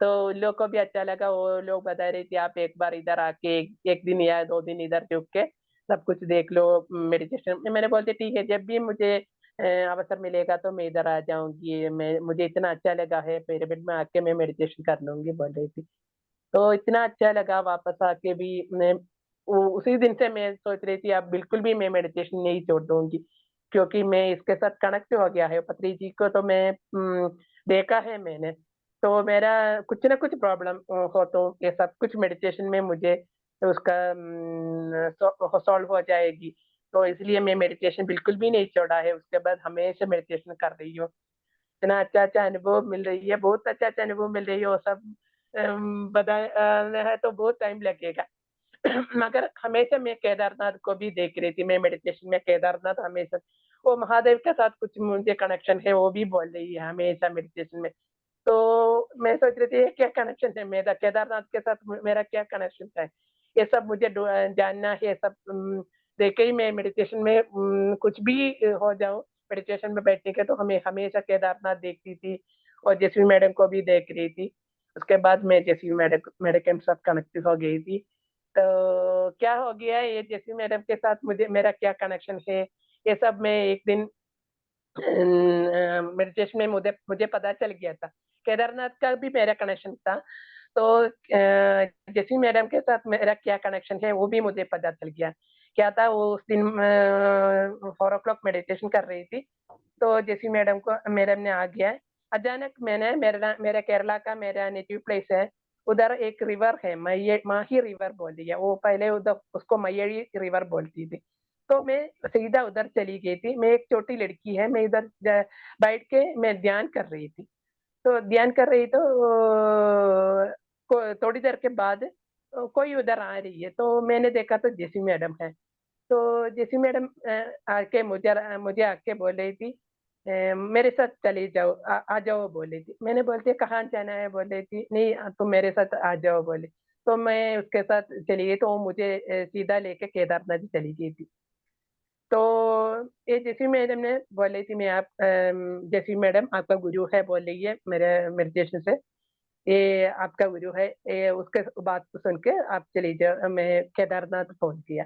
A: तो उन लोग को भी अच्छा लगा, वो लोग बता रहे थे आप एक बार इधर आके एक दिन या 2 दिन इधर रुक के सब कुछ देख लो मेडिटेशन। मैंने बोलते ठीक है, जब भी मुझे अवसर मिलेगा तो मैं इधर आ जाऊंगी, मैं मुझे इतना अच्छा लगा है पिरामिड में आके मैं मेडिटेशन कर लूंगी बोल रही थी। तो इतना अच्छा लगा वापस आके भी मैं उसी दिन से मैं सोच रही थी अब बिल्कुल भी मैं मेडिटेशन नहीं छोड़ दूंगी, क्योंकि मैं इसके साथ कनेक्ट हो गया है। पत्री जी को तो मैं देखा है मैंने, तो मेरा कुछ ना कुछ प्रॉब्लम हो तो ये सब कुछ मेडिटेशन में मुझे उसका सॉल्व हो जाएगी। तो इसलिए मैं मेडिटेशन बिल्कुल भी नहीं छोड़ा है, उसके बाद हमेशा मेडिटेशन कर रही हूँ। इतना अच्छा अच्छा अनुभव मिल रही है, बहुत अच्छा अच्छा अनुभव मिल रही है। वो सब बताना है तो बहुत टाइम लगेगा। मगर हमेशा मैं केदारनाथ को भी देख रही थी, मैं मेडिटेशन में केदारनाथ हमेशा वो महादेव के साथ कुछ मुझे कनेक्शन है, वो भी बोल रही है हमेशा मेडिटेशन में। तो मैं सोच रही थी ये क्या कनेक्शन है मेरा केदारनाथ के साथ, मेरा क्या कनेक्शन है, ये सब मुझे जानना है। ये सब देख के ही मैं मेडिटेशन में कुछ भी हो जाओ मेडिटेशन में बैठने के, तो हमें हमेशा केदारनाथ देखती थी और जैस्मी मैडम को भी देख रही थी। उसके बाद मैं जैस्मी मैडम मैडम के साथ कनेक्ट हो गई थी। तो क्या हो गया ये जैस्मी मैडम के साथ मुझे मेरा क्या कनेक्शन है, ये सब मैं एक दिन मेडिटेशन में मुझे मुझे पता चल गया था। केदारनाथ का भी मेरा कनेक्शन था, तो जैसी मैडम के साथ मेरा क्या कनेक्शन है वो भी मुझे पता चल गया। क्या था वो उस दिन 4 o'clock मेडिटेशन कर रही थी, तो जैसी मैडम ने आ गया अचानक। मैंने मेरा मेरा केरला का मेरा नेटिव प्लेस है, उधर एक रिवर है माही रिवर बोल दिया, वो पहले उधर उसको मैयड़ी रिवर बोलती थी। तो मैं सीधा उधर चली गई थी, मैं एक छोटी लड़की है, मैं इधर बैठ के मैं ध्यान कर रही थी। तो ध्यान कर रही तो थोड़ी देर के बाद कोई उधर आ रही है, तो मैंने देखा तो जेसी मैडम है। तो जेसी मैडम आके मुझे मुझे आके बोल रही थी मेरे साथ चली जाओ, आ जाओ बोली थी। मैंने बोलती कहाँ जाना है, बोल रही थी नहीं तुम मेरे साथ आ जाओ बोले। तो मैं उसके साथ चली गई, तो वो मुझे सीधा लेके केदारनाथ चली गई थी। तो ये जैसी मैडम ने बोली थी मैं आप जैसी मैडम आपका गुरु है बोल रही है मेरे मेडिटेशन से, ये आपका गुरु है, ये उसके बात को सुन के आप चली जाओ। मैं केदारनाथ पहुंच गया।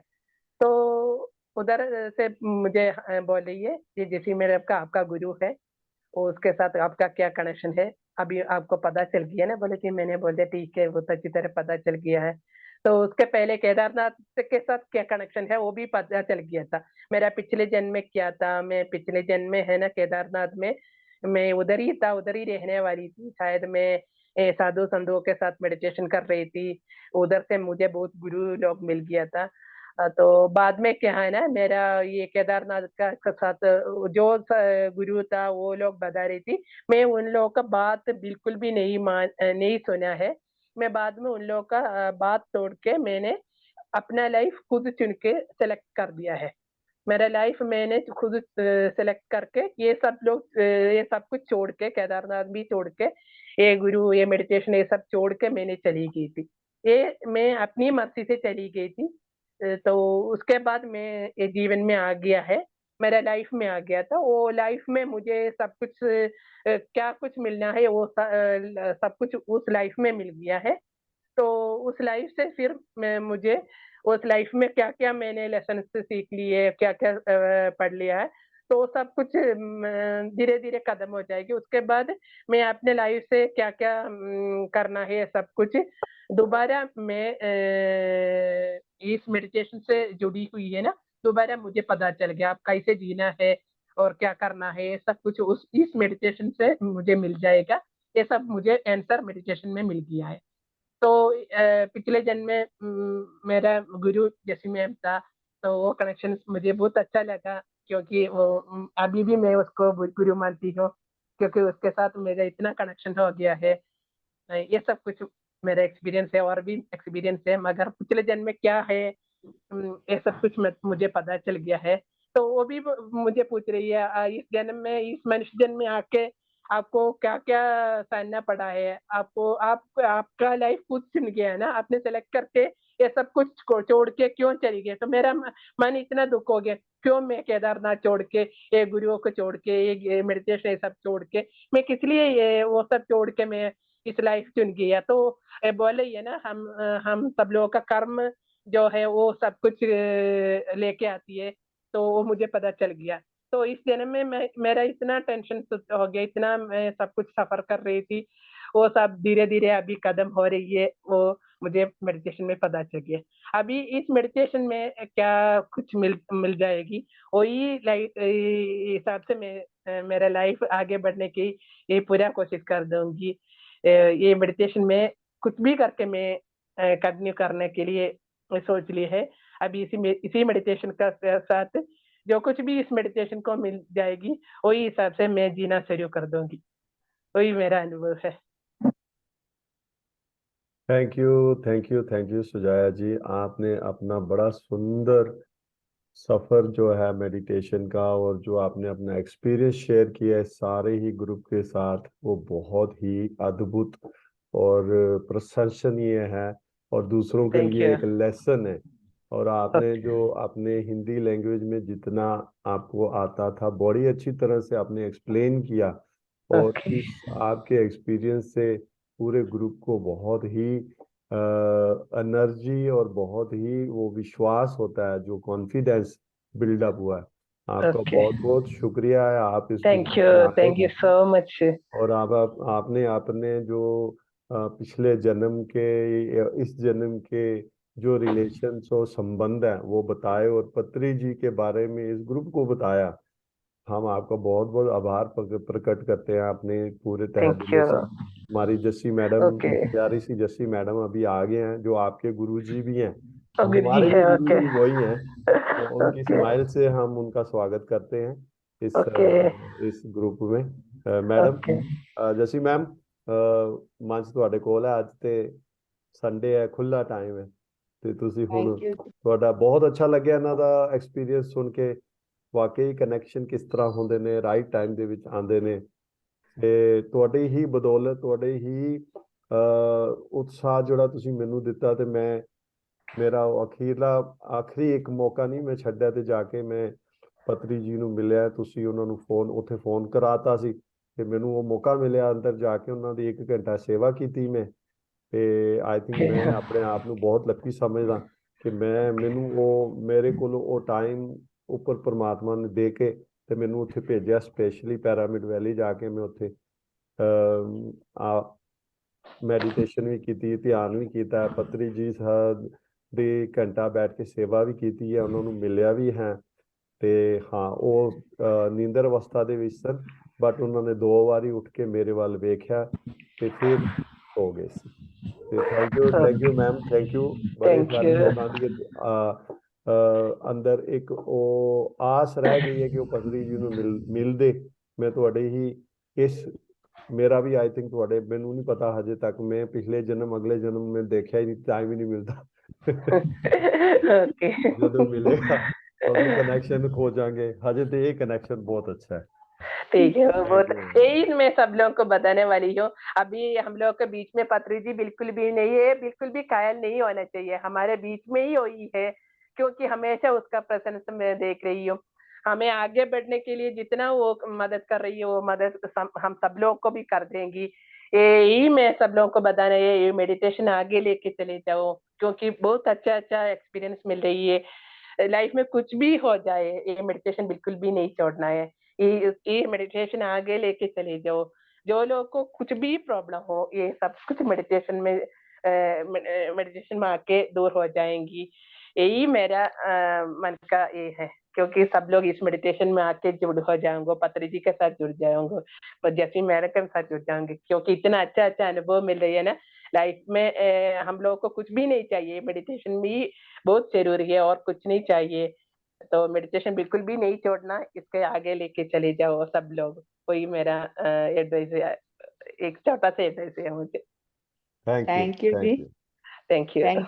A: तो उधर से मुझे बोल रही है ये जैसी मैडम का आपका गुरु है, और उसके साथ आपका क्या कनेक्शन है। अभी आपको पता चल गया ना, बोले कि मैंने बोल दिया ठीक है, वो तो अच्छी तरह पता चल गया है। तो उसके पहले केदारनाथ के साथ क्या कनेक्शन है वो भी पता चल गया था। मेरा पिछले जन्म में क्या था, मैं पिछले जन्म में है ना केदारनाथ में मैं उधर ही था, उधर ही रहने वाली थी शायद। मैं साधु संतों के साथ मेडिटेशन कर रही थी, उधर से मुझे बहुत गुरु लोग मिल गया था। तो बाद में क्या है ना, मेरा ये केदारनाथ का साथ जो गुरु था वो लोग बता रही थी। मैं उन लोगों का बात बिल्कुल भी नहीं सुना है। मैं बाद में उन लोगों का बात तोड़ के मैंने अपना लाइफ खुद चुन के सेलेक्ट कर दिया है। मेरा लाइफ मैंने खुद सेलेक्ट करके ये सब कुछ छोड़ के, केदारनाथ भी छोड़ के, ये गुरु ये मेडिटेशन ये सब छोड़ के मैंने चली गई थी। ये मैं अपनी मर्जी से चली गई थी। तो उसके बाद मैं ये जीवन में आ गया है, मेरा लाइफ में आ गया था। वो लाइफ में मुझे सब कुछ क्या कुछ मिलना है वो सब कुछ उस लाइफ में मिल गया है। तो उस लाइफ से फिर मुझे उस लाइफ में क्या क्या मैंने लेसन सीख लिए, क्या क्या पढ़ लिया है, तो वो सब कुछ धीरे धीरे खत्म हो जाएगी। उसके बाद मैं अपने लाइफ से क्या क्या करना है सब कुछ दोबारा मैं इस मेडिटेशन से जुड़ी हुई है ना, दोबारा मुझे पता चल गया अब कैसे जीना है और क्या करना है, ये सब कुछ उस इस मेडिटेशन से मुझे मिल जाएगा। ये सब मुझे आंसर मेडिटेशन में मिल गया है। तो पिछले जन्म में मेरा गुरु जैसी मैम था, तो वो कनेक्शन मुझे बहुत अच्छा लगा। क्योंकि वो अभी भी मैं उसको गुरु मानती हूँ, क्योंकि उसके साथ मेरा इतना कनेक्शन हो गया है। ये सब कुछ मेरा एक्सपीरियंस है, और भी एक्सपीरियंस है, मगर पिछले जन्म में क्या है ये सब कुछ मुझे पता चल गया है। तो वो भी मुझे पूछ रही है इस जन्म में, इस मनुष्य जन्म में आके आपको क्या क्या सहना पड़ा है, आपको आपका लाइफ खुद चुन गया है ना, आपने सेलेक्ट करके ये सब कुछ को छोड़ के क्यों चली गई। तो मेरा मन इतना दुख हो गया, क्यों मैं केदारनाथ छोड़ के, ये गुरुओं को छोड़ के, ये मेडिटेशन ये सब छोड़ के, मैं किस लिए ये वो सब छोड़ के मैं इस लाइफ चुन गया। तो बोले ये ना, हम सब लोगों का कर्म जो है वो सब कुछ लेके आती है। तो वो मुझे पता चल गया। तो इस जन्म में मेरा इतना टेंशन हो गया, इतना मैं सब कुछ सफर कर रही थी, वो सब धीरे धीरे अभी कदम हो रही है, वो मुझे मेडिटेशन में पता चल गया। अभी इस मेडिटेशन में क्या कुछ मिल मिल जाएगी, वही लाइफ हिसाब से मैं मेरा लाइफ आगे बढ़ने की ये पूरा कोशिश कर दूंगी। ये मेडिटेशन में कुछ भी करके मैं कंटिन्यू करने के लिए सोच ली है। अभी इसी मेडिटेशन का साथ जो कुछ भी इस मेडिटेशन को मिल जाएगी, वही हिसाब से मैं जीना शुरू कर दूंगी। वही मेरा अनुभव है।
B: Thank you, thank you, thank you Sujaya ji. आपने अपना बड़ा सुंदर सफर जो है मेडिटेशन का, और जो आपने अपना एक्सपीरियंस शेयर किया है सारे ही ग्रुप के साथ, वो बहुत ही अद्भुत और प्रशंसनीय है, और दूसरों के
A: थैंक
B: लिए
A: यू।
B: एक लेसन है। और आपने
A: ओके।
B: जो अपने हिंदी लैंग्वेज में जितना आपको आता था, बड़ी अच्छी तरह से आपने एक्सप्लेन किया। और
A: ओके।
B: इस आपके एक्सपीरियंस से पूरे ग्रुप को बहुत ही एनर्जी और बहुत ही वो विश्वास होता है, जो कॉन्फिडेंस बिल्डअप हुआ है। आपका
A: ओके।
B: बहुत बहुत शुक्रिया है, आप इस
A: थैंक
B: ग्रुप
A: यू।
B: में आए।
A: Thank you so much.
B: और आपने आपने जो पिछले जन्म के इस जन्म के जो रिलेशंस और संबंध है वो बताए, और पत्री जी के बारे में इस ग्रुप को बताया। हम आपका बहुत बहुत आभार प्रकट करते हैं अपने पूरे तहे
A: थैंक
B: दिलों
A: यू।
B: से। हमारी जस्सी मैडम,
A: ओके।
B: प्यारी सी जस्सी मैडम अभी आगे हैं, जो आपके गुरुजी भी हैं, और
A: गुरु जी
B: हमारे भी
A: है। ओके।
B: गुरुजी वही हैं। तो उनकी
A: ओके।
B: स्माइल से हम उनका स्वागत करते हैं
A: ओके।
B: इस ग्रुप में। Madam,
A: okay.
B: जसी मैम, मंच ਤੁਹਾਡੇ ਕੋਲ ਹੈ। ਅੱਜ ਤੇ ਸੰਡੇ ਹੈ, ਖੁੱਲਾ ਟਾਈਮ ਹੈ, ਤੇ ਤੁਸੀਂ ਹੁਣ,
A: थैंक यू।
B: ਤੁਹਾਡਾ ਬਹੁਤ ਅੱਛਾ ਲੱਗਿਆ ਇਹਨਾਂ ਦਾ ਐਕਸਪੀਰੀਅੰਸ ਸੁਣ ਕੇ। ਵਾਕਈ ਕਨੈਕਸ਼ਨ ਕਿਸ ਤਰ੍ਹਾਂ ਹੁੰਦੇ ਨੇ, ਰਾਈਟ ਟਾਈਮ ਦੇ ਵਿੱਚ ਆਉਂਦੇ ਨੇ। ਤੇ ਤੁਹਾਡੀ ਹੀ ਬਦੌਲਤ, ਤੁਹਾਡੇ ਹੀ ਉਤਸ਼ਾਹ ਜਿਹੜਾ ਤੁਸੀਂ ਮੈਨੂੰ ਦਿੱਤਾ, ਤੇ ਮੈਂ, ਮੇਰਾ ਉਹ ਆਖਰੀ ਇੱਕ ਮੌਕਾ ਨਹੀਂ ਮੈਂ ਛੱਡਿਆ, ਤੇ ਜਾ ਕੇ ਮੈਂ ਪਤਰੀ ਜੀ ਨੂੰ ਮਿਲਿਆ। ਤੁਸੀਂ ਉਹਨਾਂ ਨੂੰ ਫੋਨ, ਉੱਥੇ ਫੋਨ ਕਰਾਤਾ ਸੀ, ਤੇ ਮੈਨੂੰ ਉਹ ਮੌਕਾ ਮਿਲਿਆ ਅੰਦਰ ਜਾ ਕੇ ਉਹਨਾਂ ਦੀ 1 ਘੰਟਾ ਸੇਵਾ ਕੀਤੀ ਮੈਂ। ਤੇ ਆਈ ਥਿੰਕ ਮੈਂ ਆਪਣੇ ਆਪ ਨੂੰ ਬਹੁਤ ਲੱਕੀ ਸਮਝਦਾ ਕਿ ਮੈਨੂੰ ਉਹ, ਮੇਰੇ ਕੋਲ ਉਹ ਟਾਈਮ ਉੱਪਰ ਪ੍ਰਮਾਤਮਾ ਨੇ ਦੇ ਕੇ ਤੇ ਮੈਨੂੰ ਉੱਥੇ ਭੇਜਿਆ, ਸਪੈਸ਼ਲੀ ਪੈਰਾਮਿਡ ਵੈਲੀ ਜਾ ਕੇ ਮੈਂ ਉੱਥੇ ਮੈਡੀਟੇਸ਼ਨ ਵੀ ਕੀਤੀ, ਧਿਆਨ ਵੀ ਕੀਤਾ, ਪਤਰੀ ਜੀ ਸਾਹਿਬ ਦੀ ਘੰਟਾ ਬੈਠ ਕੇ ਸੇਵਾ ਵੀ ਕੀਤੀ ਹੈ, ਉਹਨਾਂ ਨੂੰ ਮਿਲਿਆ ਵੀ ਹੈ। ਤੇ ਹਾਂ, ਉਹ ਨੀਂਦਰ ਅਵਸਥਾ ਦੇ ਵਿੱਚ ਸਨ, ਬਟ ਉਹਨਾਂ ਨੇ 2 ਵਾਰੀ ਉੱਠ ਕੇ ਮੇਰੇ ਵੱਲ ਵੇਖਿਆ ਤੇ ਫਿਰ ਹੋ ਗਏ ਸੀ। ਤੇ thank you ma'am, thank you. ਬੜੇ
A: थैंक
B: ਸਾਰੇ
A: यू।
B: ਲੋਕਾਂ ਦੀ ਅੰਦਰ ਇੱਕ ਉਹ ਆਸ ਰਹਿ ਗਈ ਹੈ ਕਿ ਉਹ ਪਤਰੀ ਜੀ ਨੂੰ ਮਿਲਦੇ। ਮੈਂ ਤੁਹਾਡੇ ਹੀ ਇਸ ਮੇਰਾ ਵੀ ਆਈ ਥਿੰਕ ਤੁਹਾਡੇ, ਮੈਨੂੰ ਨਹੀਂ ਪਤਾ ਹਜੇ ਤੱਕ, ਮੈਂ ਪਿਛਲੇ ਜਨਮ ਅਗਲੇ ਜਨਮ में ਦੇਖਿਆ ਹੀ ਨਹੀਂ, ਟਾਈਮ ਹੀ ਨਹੀਂ ਮਿਲਦਾ।
A: ओके।
B: ਜਦੋਂ ਮਿਲੇਗਾ ਉਦੋਂ कनेक्शन खोजांगे। हजे तो ये कनेक्शन बहुत अच्छा है।
A: ठीक है, वो
B: थैंक
A: बहुत
B: यू मैम।
A: यही मैं सब लोगों को बताने वाली हूँ। अभी हम लोग के बीच में पत्री जी बिल्कुल भी नहीं है, बिल्कुल भी कायल नहीं होना चाहिए, हमारे बीच में ही हुई है, क्योंकि हमेशा उसका प्रेजेंस मैं देख रही हूँ। हमें आगे बढ़ने के लिए जितना वो मदद कर रही है, वो मदद हम सब लोग को भी कर देंगी। यही मैं सब लोगों को बताना है, ये मेडिटेशन आगे लेके चले जाओ, क्योंकि बहुत अच्छा अच्छा एक्सपीरियंस मिल रही है। लाइफ में कुछ भी हो जाए, ये मेडिटेशन बिल्कुल भी नहीं छोड़ना है। ये मेडिटेशन आगे लेके चले जाओ। जो लोगों को कुछ भी प्रॉब्लम हो, ये सब कुछ मेडिटेशन में मेडिटेशन में आके दूर हो जाएंगी। यही मेरा मन का ये है, क्योंकि सब लोग इस मेडिटेशन में आके जुड़ हो जाएंगे, पत्री जी के साथ जुड़ जाएंगे, और जैसे मैडम के साथ जुड़ जाएंगे, क्योंकि इतना अच्छा अच्छा अनुभव मिल रही है ना लाइफ में। हम लोग को कुछ भी नहीं चाहिए, मेडिटेशन भी बहुत जरूरी है, और कुछ नहीं चाहिए। तो मेडिटेशन बिल्कुल भी नहीं छोड़ना, इसके आगे लेके चले जाओ सब लोग। वही मेरा एडवाइस है, एक छोटा सा एडवाइस है मुझे।
B: थैंक यू,
C: थैंक यू जी।
B: Thank you.
A: Thank you.
C: Thank